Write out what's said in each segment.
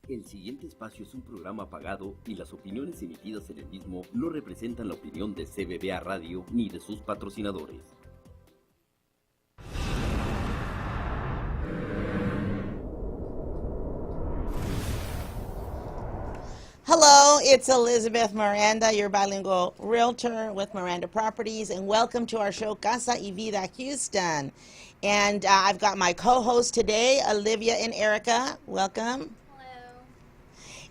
El siguiente espacio es un programa pagado y las opiniones emitidas en el mismo no representan la opinión de CBBA Radio ni de sus patrocinadores. Hello, it's Elizabeth Miranda, your bilingual realtor with Miranda Properties, and welcome to our show Casa y Vida Houston. And I've got my co-host today, Olivia and Erica. Welcome. Hello.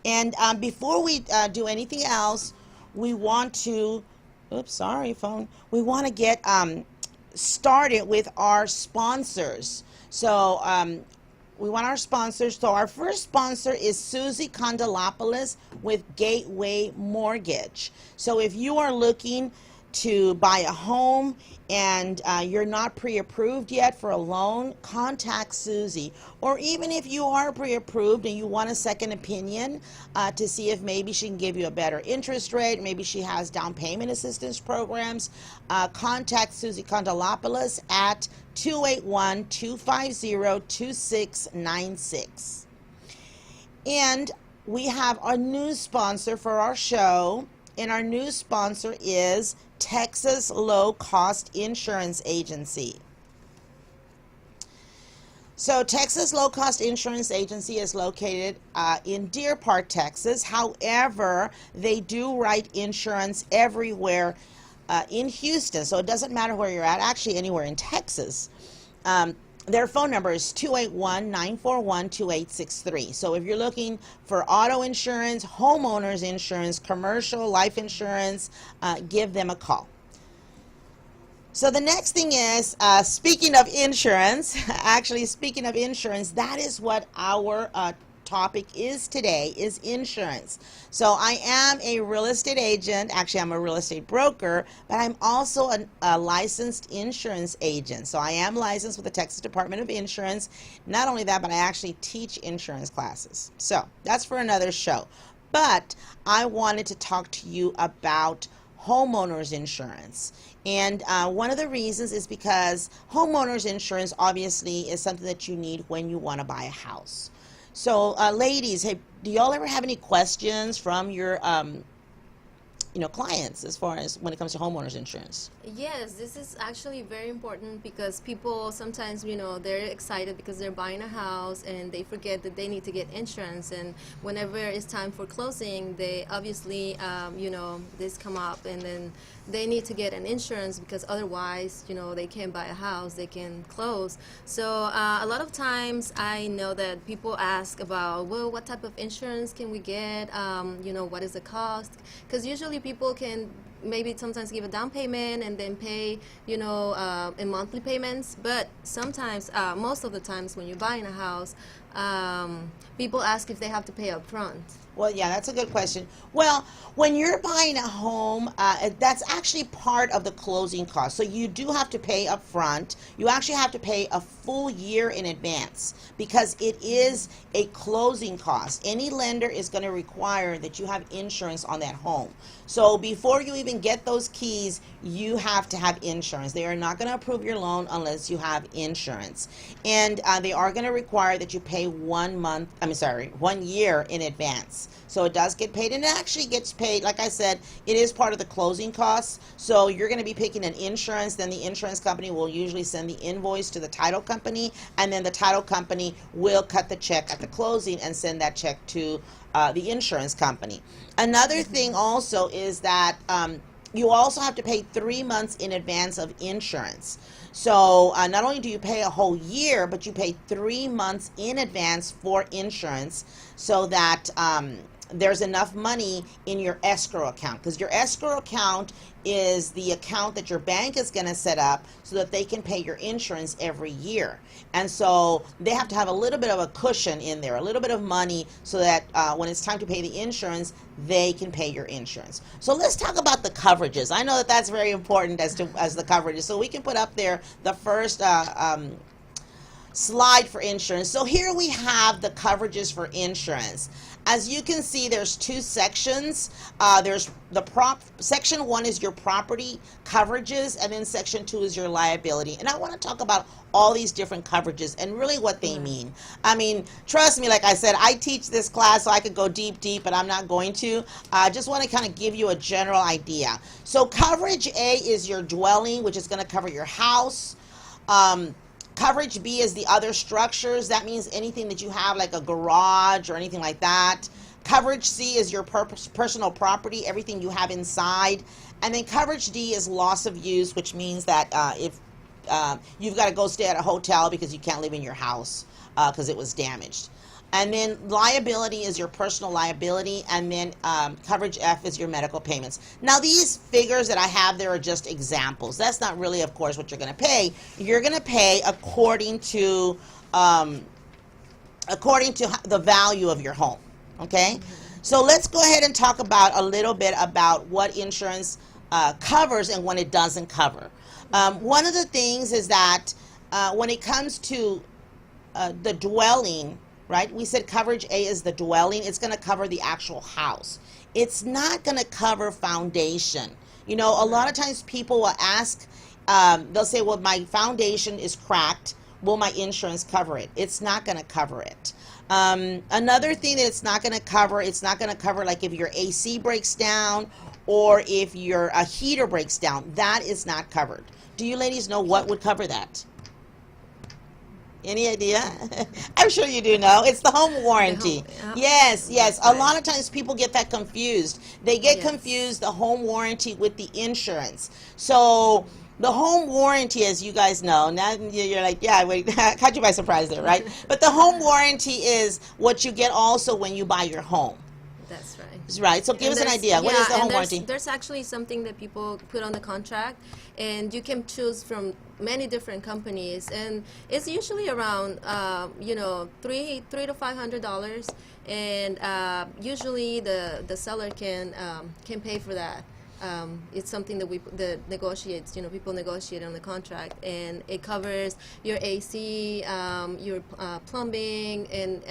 And before we do anything else, we want to, we want to get started with our sponsors. So we want our sponsors. So our first sponsor is Susie Condelopoulos with Gateway Mortgage. So if you are looking to buy a home and you're not pre-approved yet for a loan, contact Susie. Or even if you are pre-approved and you want a second opinion to see if maybe she can give you a better interest rate, maybe she has down payment assistance programs, contact Susie Condelopoulos at 281-250-2696. And we have our new sponsor for our show, and our new sponsor is Texas Low Cost Insurance Agency. So Texas Low Cost Insurance Agency is located in Deer Park, Texas. However, they do write insurance everywhere in Houston, so it doesn't matter where you're at, actually anywhere in Texas. Their phone number is 281-941-2863. So if you're looking for auto insurance, homeowners insurance, commercial, life insurance, give them a call. So the next thing is, speaking of insurance, that is what our topic is today, is insurance. So I am a real estate agent. Actually, I'm a real estate broker, but I'm also a licensed insurance agent. So I am licensed with the Texas Department of Insurance. Not only that, but I actually teach insurance classes. So that's for another show. But I wanted to talk to you about homeowners insurance. And one of the reasons is because homeowners insurance obviously is something that you need when you want to buy a house. So, ladies, hey, do y'all ever have any questions from your, clients as far as when it comes to homeowners insurance? Yes, this is actually very important because people sometimes, they're excited because they're buying a house and they forget that they need to get insurance. And whenever it's time for closing, they obviously, this come up and then they need to get an insurance because otherwise, they can't buy a house, they can close. So a lot of times I know that people ask about, well, what type of insurance can we get? What is the cost? Because usually people can maybe sometimes give a down payment and then pay, in monthly payments. But sometimes, most of the times when you're buying a house, people ask if they have to pay up front. Well, yeah, that's a good question. Well, when you're buying a home, that's actually part of the closing cost. So you do have to pay up front. You actually have to pay a full year in advance because it is a closing cost. Any lender is going to require that you have insurance on that home. So before you even get those keys, you have to have insurance. They are not going to approve your loan unless you have insurance. And they are going to require that you pay 1 year in advance. So it does get paid, and it actually gets paid, like I said, it is part of the closing costs. So you're going to be picking an insurance, then the insurance company will usually send the invoice to the title company, and then the title company will cut the check at the closing and send that check to the insurance company. Another thing also is that you also have to pay 3 months in advance of insurance. So not only do you pay a whole year, but you pay 3 months in advance for insurance so that there's enough money in your escrow account, because your escrow account is the account that your bank is going to set up so that they can pay your insurance every year. And so they have to have a little bit of a cushion in there, a little bit of money, so that when it's time to pay the insurance, they can pay your insurance. So let's talk about the coverages. I know that that's very important as the coverages. So we can put up there the first slide for insurance. So here we have the coverages for insurance. As you can see, there's two sections. There's the section 1 is your property coverages, and then section 2 is your liability. And I want to talk about all these different coverages and really what they mean. I mean, trust me, like I said, I teach this class so I could go deep, but I'm not going to. I just want to kind of give you a general idea. So coverage A is your dwelling, which is going to cover your house. Coverage B is the other structures. That means anything that you have, like a garage or anything like that. Coverage C is your personal property, everything you have inside. And then coverage D is loss of use, which means that if you've got to go stay at a hotel because you can't live in your house because it was damaged. And then liability is your personal liability, and then coverage F is your medical payments. Now these figures that I have there are just examples. That's not really, of course, what you're going to pay. You're going to pay according to the value of your home. Okay? So let's go ahead and talk about a little bit about what insurance covers and when it doesn't cover. One of the things is that when it comes to the dwelling, right? We said coverage A is the dwelling. It's going to cover the actual house. It's not going to cover foundation. You know, a lot of times people will ask, they'll say, well, my foundation is cracked. Will my insurance cover it? It's not going to cover it. Another thing that it's not going to cover like if your AC breaks down or if your heater breaks down. That is not covered. Do you ladies know what would cover that? Any idea? I'm sure you do know. It's the home warranty. Yes. A lot of times people get that confused. They get confused, the home warranty with the insurance. So the home warranty, as you guys know, now you're like, yeah, wait, caught you by surprise there, right? But the home warranty is what you get also when you buy your home. That's right. Right. So give us an idea. What is the home warranty? There's actually something that people put on the contract, and you can choose from many different companies, and it's usually around $300 to $500, and usually the seller can pay for that. It's something that people negotiate on the contract, and it covers your AC, your plumbing, and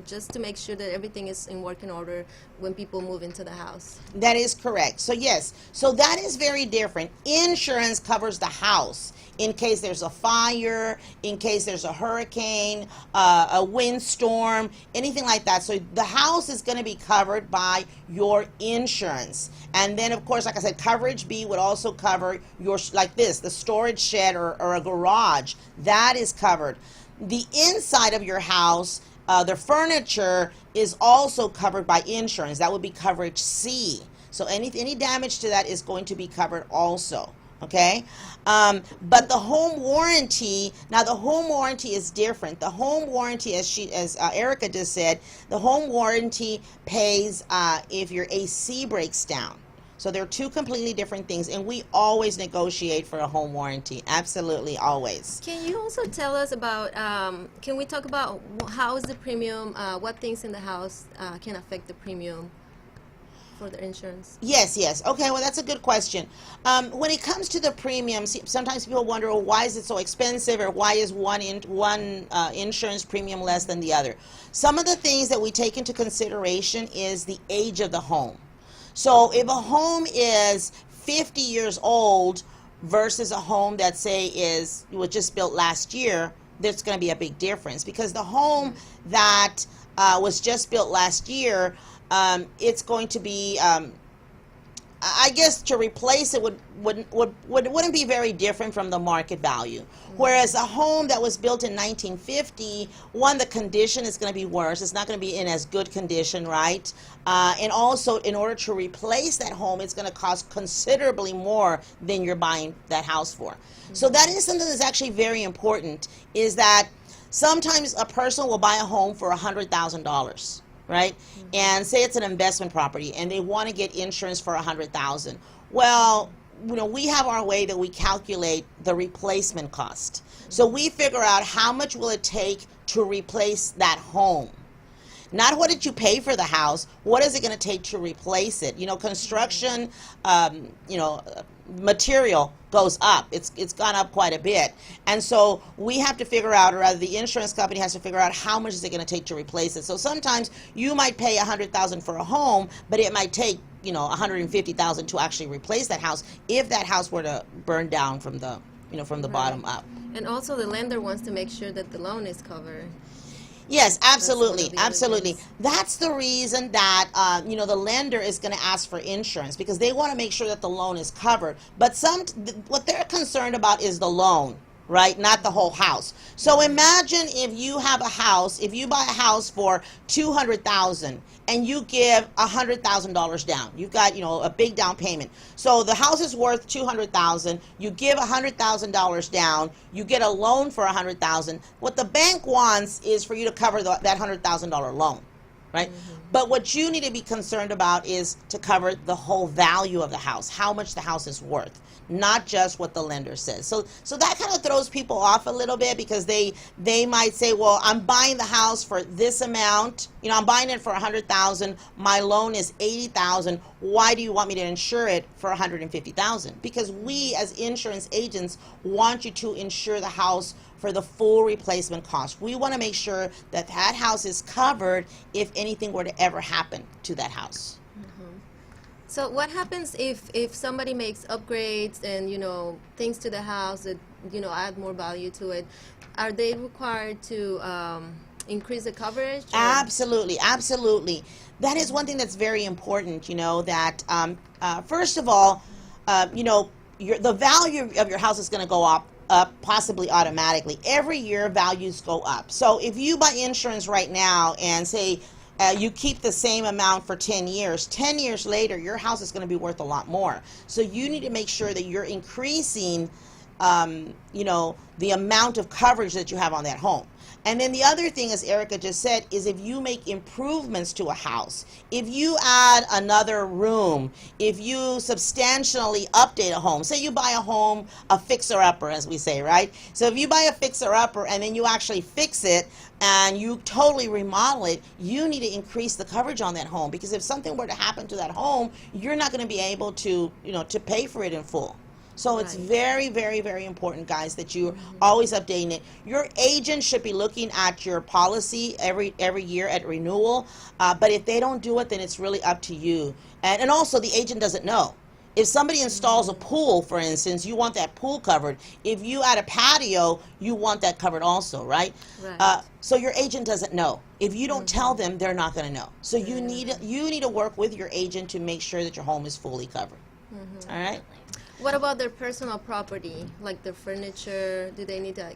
just to make sure that everything is in working order when people move into the house. That is correct. So yes, so that is very different. Insurance covers the house in case there's a fire, in case there's a hurricane, a windstorm, anything like that. So the house is going to be covered by your insurance. And then, of course, like I said, coverage B would also cover your, like this, the storage shed or a garage. That is covered. The inside of your house, the furniture is also covered by insurance. That would be coverage C. So any damage to that is going to be covered also. Okay, but the home warranty, now the home warranty is different. The home warranty, as Erica just said, the home warranty pays if your AC breaks down. So they're two completely different things, and we always negotiate for a home warranty. Absolutely, always. Can you also tell us about, can we talk about how is the premium, what things in the house can affect the premium for the insurance? Yes. Okay, well, that's a good question. When it comes to the premiums, sometimes people wonder, well, why is it so expensive, or why is one insurance premium less than the other? Some of the things that we take into consideration is the age of the home. So if a home is 50 years old versus a home that, say, was just built last year, there's going to be a big difference, because the home that was just built last year, it's going to be, I guess, to replace it wouldn't be very different from the market value. Whereas a home that was built in 1950, one, the condition is going to be worse. It's not going to be in as good condition, right? And also, in order to replace that home, it's going to cost considerably more than you're buying that house for. So that is something that's actually very important, is that sometimes a person will buy a home for $100,000. Right? And say it's an investment property and they want to get insurance for $100,000. Well, we have our way that we calculate the replacement cost. So we figure out how much will it take to replace that home. Not what did you pay for the house, what is it going to take to replace it? Construction, material goes up. It's gone up quite a bit. And so we have to figure out, or rather the insurance company has to figure out how much is it going to take to replace it. So sometimes you might pay $100,000 for a home, but it might take, $150,000 to actually replace that house if that house were to burn down from the, from the bottom up. And also the lender wants to make sure that the loan is covered. Yes, absolutely, That's absolutely. That's the reason that the lender is going to ask for insurance, because they want to make sure that the loan is covered. But what they're concerned about is the loan, right? Not the whole house. So imagine if you have a house, if you buy a house for $200,000 and you give $100,000 down. You've got, a big down payment. So the house is worth $200,000. You give $100,000 down. You get a loan for $100,000. What the bank wants is for you to cover that $100,000 loan, right? Mm-hmm. But what you need to be concerned about is to cover the whole value of the house, how much the house is worth, not just what the lender says. So that kind of throws people off a little bit, because they might say, well, I'm buying the house for this amount. I'm buying it for $100,000. My loan is $80,000. Why do you want me to insure it for $150,000? Because we as insurance agents want you to insure the house for the full replacement cost. We want to make sure that that house is covered if anything were to ever happen to that house. So what happens if somebody makes upgrades and, things to the house that, add more value to it? Are they required to increase the coverage? Or? Absolutely, absolutely. That is one thing that's very important, that first of all, the value of your house is going to go up possibly automatically. Every year values go up. So if you buy insurance right now and say, you keep the same amount for 10 years. 10 years later, your house is going to be worth a lot more. So you need to make sure that you're increasing, the amount of coverage that you have on that home. And then the other thing, as Erica just said, is if you make improvements to a house, if you add another room, if you substantially update a home, say you buy a home, a fixer-upper, as we say, right? So if you buy a fixer-upper and then you actually fix it and you totally remodel it, you need to increase the coverage on that home, because if something were to happen to that home, you're not going to be able to, to pay for it in full. So it's very, very, very important, guys, that you're always updating it. Your agent should be looking at your policy every year at renewal. But if they don't do it, then it's really up to you. And also, the agent doesn't know. If somebody installs a pool, for instance, you want that pool covered. If you add a patio, you want that covered also, right? So your agent doesn't know. If you don't tell them, they're not going to know. So you need to work with your agent to make sure that your home is fully covered. All right? What about their personal property, like their furniture? Do they need a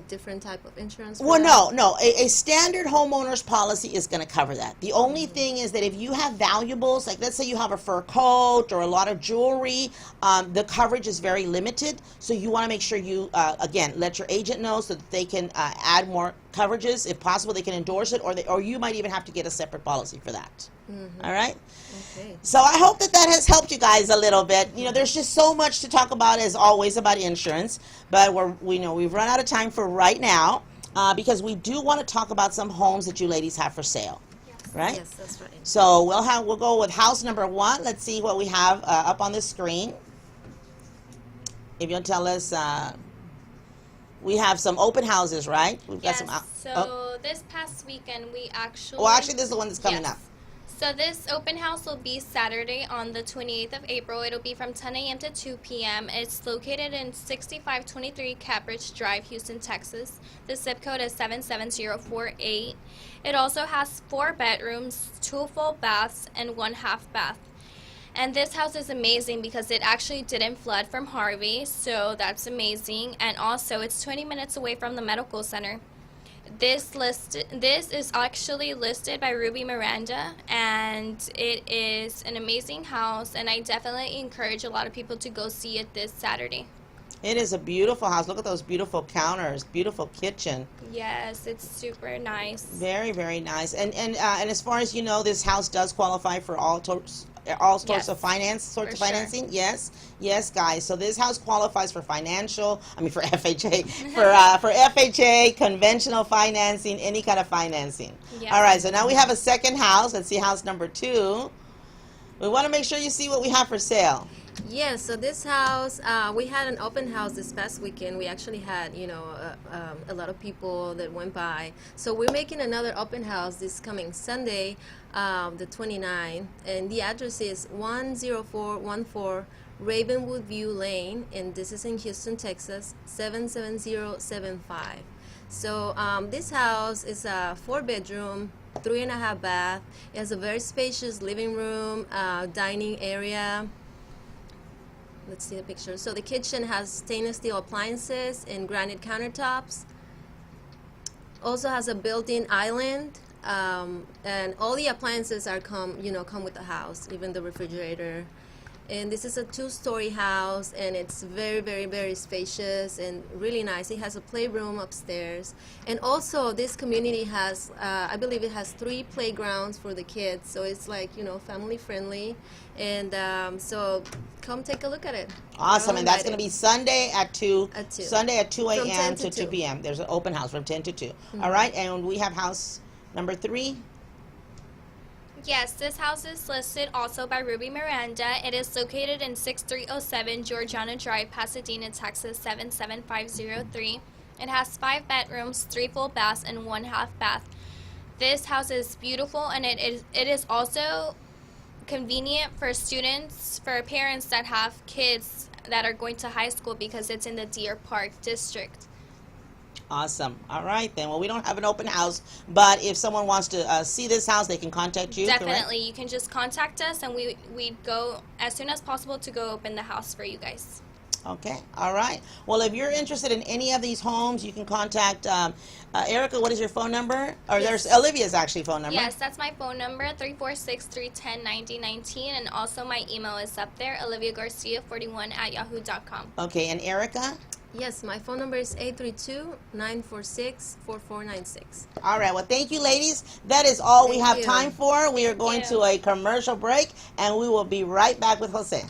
different type of insurance? Well, no. A standard homeowner's policy is going to cover that. The only thing is that if you have valuables, like let's say you have a fur coat or a lot of jewelry, the coverage is very limited. So you want to make sure you, again, let your agent know so that they can add more coverages. If possible, they can endorse it, or you might even have to get a separate policy for that. All right? Okay. So I hope that has helped you guys a little bit. There's just so much to talk about, as always, about insurance, but we've run out of time for right now, because we do want to talk about some homes that you ladies have for sale. Right? Yes, that's right. So we'll go with house number 1. Let's see what we have up on the screen. If you'll tell us, we have some open houses, right? We've got some. So this past weekend we actually. Well, actually, this is the one that's coming up. So this open house will be Saturday on the 28th of April. It'll be from 10 a.m. to 2 p.m. It's located in 6523 Capridge Drive, Houston, Texas. The zip code is 77048. It also has 4 bedrooms, 2 full baths, and 1 half bath. And this house is amazing because it actually didn't flood from Harvey, so that's amazing. And also, it's 20 minutes away from the medical center. This is actually listed by Ruby Miranda, and it is an amazing house, and I definitely encourage a lot of people to go see it this Saturday. It is a beautiful house. Look at those beautiful counters, beautiful kitchen. Yes, it's super nice. Very, very nice. And as far as you know, this house does qualify for all sorts of financing. Yes, guys. So this house qualifies for for FHA, for FHA, conventional financing, any kind of financing. Yeah. All right. So now we have a second house. Let's see house number 2. We want to make sure you see what we have for sale. Yeah, so this house, we had an open house this past weekend. We actually had, a lot of people that went by. So we're making another open house this coming Sunday, the 29th, and the address is 10414 Ravenwood View Lane, and this is in Houston, Texas, 77075. So this house is a 4-bedroom, 3.5 bath. It has a very spacious living room, dining area. Let's see the picture. So the kitchen has stainless steel appliances and granite countertops. Also has a built-in island, and all the appliances are come with the house, even the refrigerator. And this is a 2-story house, and it's very, very, very spacious and really nice. It has a playroom upstairs. And also, this community has, I believe it has 3 playgrounds for the kids. So it's like, family friendly. And so come take a look at it. Awesome. And that's going to be Sunday at 2. At 2. Sunday at 2 From 10 a.m. to to 2 p.m. There's an open house from 10 to 2. Mm-hmm. All right. And we have house number 3. Yes, this house is listed also by Ruby Miranda. It is located in 6307 Georgiana Drive, Pasadena, Texas, 77503. It has 5 bedrooms, 3 full baths, and 1 half bath. This house is beautiful, and it is also convenient for students, for parents that have kids that are going to high school, because it's in the Deer Park district. Awesome. All right, then. Well, we don't have an open house, but if someone wants to see this house, they can contact you, Definitely. correct? You can just contact us, and we go as soon as possible to go open the house for you guys. Okay. All right. Well, if you're interested in any of these homes, you can contact Erica. What is your phone number? Or Yes. there's Olivia's actually phone number. Yes, that's my phone number, 346-310-9019, and also my email is up there, oliviagarcia41@yahoo.com. Okay. And Erica? Yes, my phone number is 832-946-4496. All right. Well, thank you, ladies. That is all we Thank have you. time for. We are going you. to a commercial break, and we will be right back with Jose.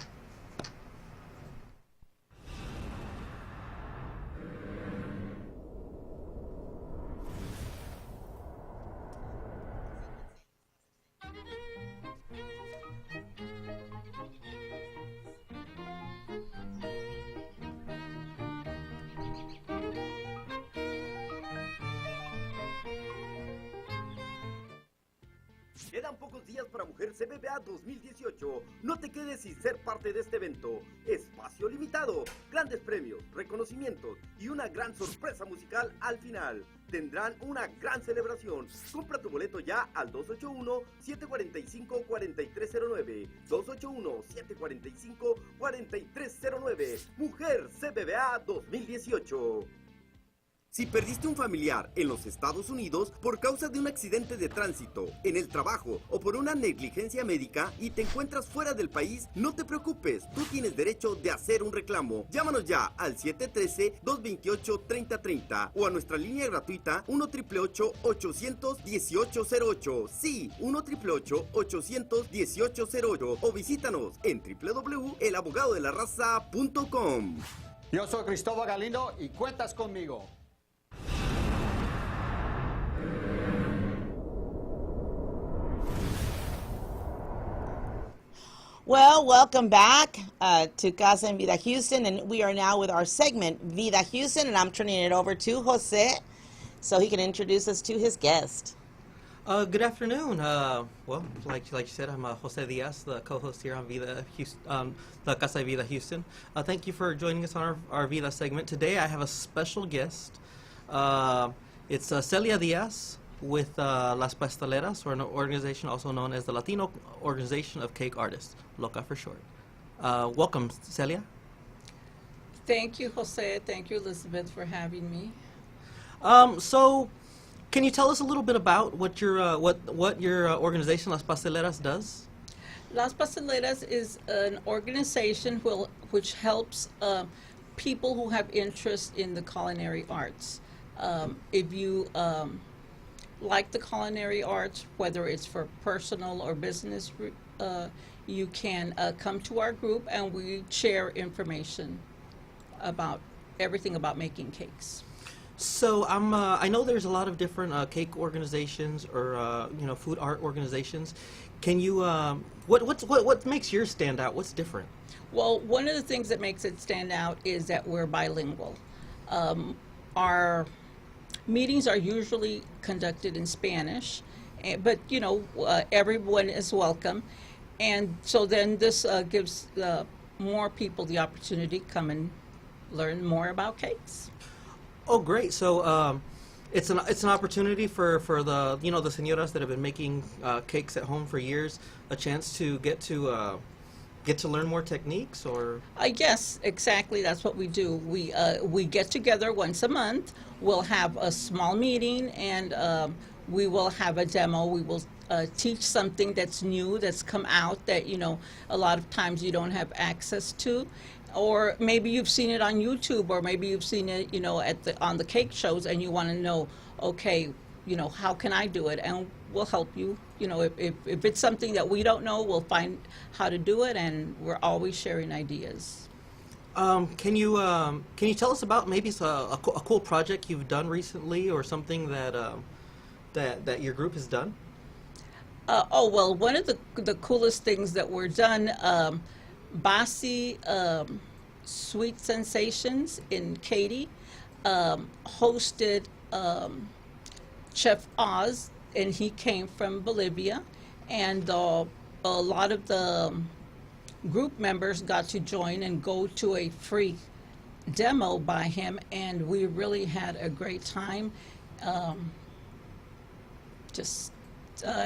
Quedan pocos días para Mujer CBBA 2018. No te quedes sin ser parte de este evento. Espacio limitado, grandes premios, reconocimientos y una gran sorpresa musical al final. Tendrán una gran celebración. Compra tu boleto ya al 281-745-4309. 281-745-4309. Mujer CBBA 2018. Si perdiste un familiar en los Estados Unidos por causa de un accidente de tránsito, en el trabajo o por una negligencia médica y te encuentras fuera del país, no te preocupes, tú tienes derecho de hacer un reclamo. Llámanos ya al 713-228-3030 o a nuestra línea gratuita 1-888-818-08. Sí, 1-888-818-08 o visítanos en www.elabogadodelaRaza.com. Yo soy Cristóbal Galindo y cuentas conmigo. Well, welcome back to Casa and Vida Houston, and we are now with our segment, Vida Houston, and I'm turning it over to Jose so he can introduce us to his guest. Good afternoon. Well, like you said, I'm Jose Diaz, the co-host here on Vida Houston, the Casa y Vida Houston. Thank you for joining us on our Vida segment. Today I have a special guest. It's Celia Diaz with Las Pasteleras, or an organization also known as the Latino Organization of Cake Artists, LOCA for short. Welcome, Celia. Thank you, Jose. Thank you, Elizabeth, for having me. So, can you tell us a little bit about what your organization Las Pasteleras does? Las Pasteleras is an organization which helps people who have interest in the culinary arts. If you like the culinary arts, whether it's for personal or business, you can come to our group and we share information about everything about making cakes. So I know there's a lot of different cake organizations or food art organizations. Can you what makes yours stand out? What's different? Well, one of the things that makes it stand out is that we're bilingual. Our meetings are usually conducted in Spanish, but everyone is welcome, and so then this gives more people the opportunity to come and learn more about cakes. Oh, great! So it's an opportunity for the the señoras that have been making cakes at home for years a chance to get to learn more techniques, or Yes, exactly. That's what we do. We get together once a month. We'll have a small meeting, and we will have a demo. We will teach something that's new, that's come out that a lot of times you don't have access to, or maybe you've seen it on YouTube, or maybe you've seen it on the cake shows, and you want to know, okay, how can I do it? And we'll help you. If it's something that we don't know, we'll find how to do it, and we're always sharing ideas. can you tell us about maybe a cool project you've done recently, or something that your group has done? Well, one of the coolest things that were done, Basi Sweet Sensations in Katy hosted Chef Oz, and he came from Bolivia, and a lot of the group members got to join and go to a free demo by him, and we really had a great time.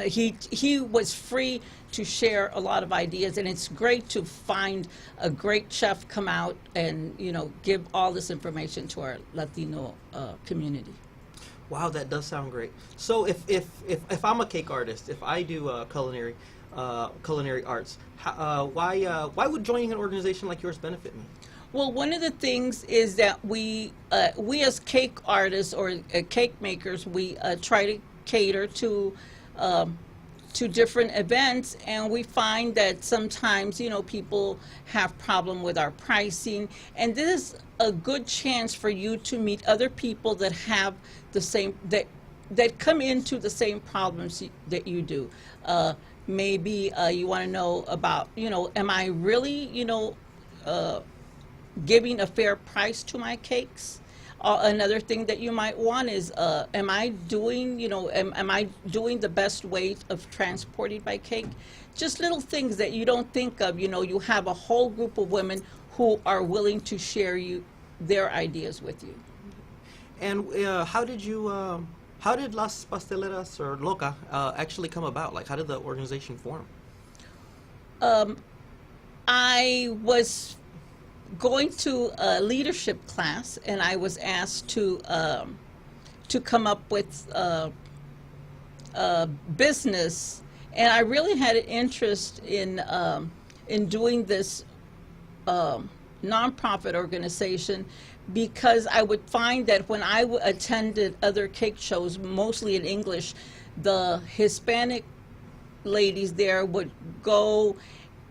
He was free to share a lot of ideas, and it's great to find a great chef come out and give all this information to our Latino community. Wow, that does sound great. So if I'm a cake artist, if I do culinary arts, why would joining an organization like yours benefit me? Well, one of the things is that we as cake artists or cake makers, we try to cater to different events, and we find that sometimes people have problem with our pricing, and this is a good chance for you to meet other people that have the same that come into the same problems that you do. Maybe you want to know about am I really giving a fair price to my cakes? Another thing that you might want is, am I doing the best way of transporting my cake? Just little things that you don't think of. You have a whole group of women who are willing to share their ideas with you. And how did Las Pasteleras or Loca actually come about? Like, how did the organization form? I was going to a leadership class, and I was asked to come up with a business, and I really had an interest in doing this nonprofit organization, because I would find that when I attended other cake shows, mostly in English, the Hispanic ladies there would go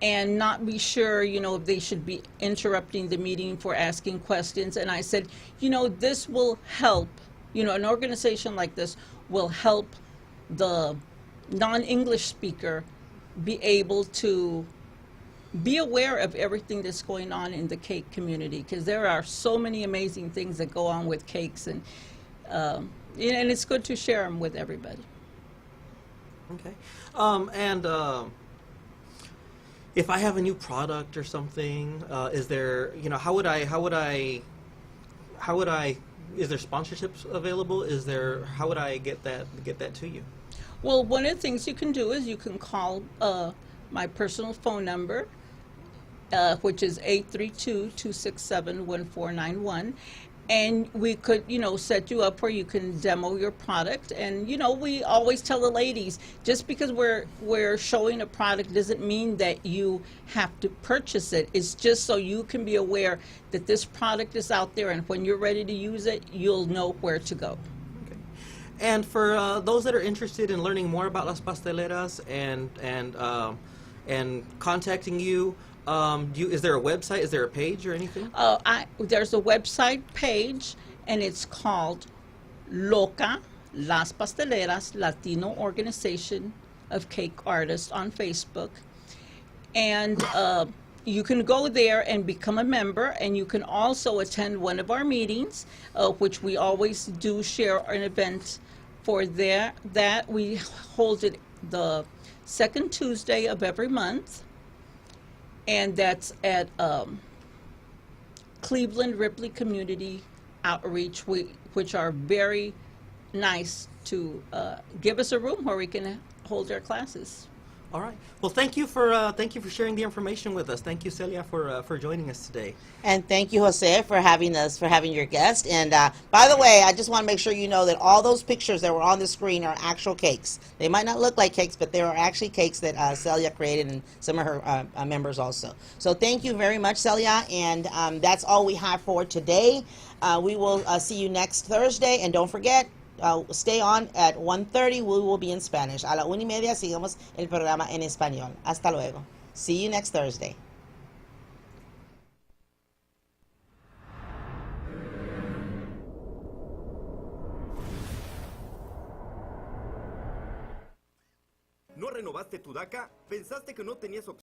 and not be sure, if they should be interrupting the meeting for asking questions. And I said, this will help, an organization like this will help the non-English speaker be able to be aware of everything that's going on in the cake community, because there are so many amazing things that go on with cakes, and it's good to share them with everybody. Okay. If I have a new product or something, is there, how would I, is there sponsorships available? How would I get that to you? Well, one of the things you can do is you can call my personal phone number, which is 832-267-1491. And we could, set you up where you can demo your product. And, we always tell the ladies, just because we're showing a product doesn't mean that you have to purchase it. It's just so you can be aware that this product is out there, and when you're ready to use it, you'll know where to go. Okay. And for those that are interested in learning more about Las Pasteleras and contacting you, is there a website? Is there a page or anything? There's a website page, and it's called LOCA, Las Pasteleras, Latino Organization of Cake Artists on Facebook. And you can go there and become a member, and you can also attend one of our meetings, which we always do share an event for there. That we hold it the second Tuesday of every month, and that's at Cleveland Ripley Community Outreach, which are very nice to give us a room where we can hold our classes. All right. Well, thank you for sharing the information with us. Thank you, Celia, for joining us today. And thank you, Jose, for having your guest. And by the way, I just want to make sure you know that all those pictures that were on the screen are actual cakes. They might not look like cakes, but they are actually cakes that Celia created, and some of her members also. So thank you very much, Celia. And that's all we have for today. We will see you next Thursday. And don't forget, stay on at 1:30. We will be in Spanish. A la 1:30 sigamos el programa en español. Hasta luego. See you next Thursday. ¿No renovaste tu DACA? ¿Pensaste que no tenías opción?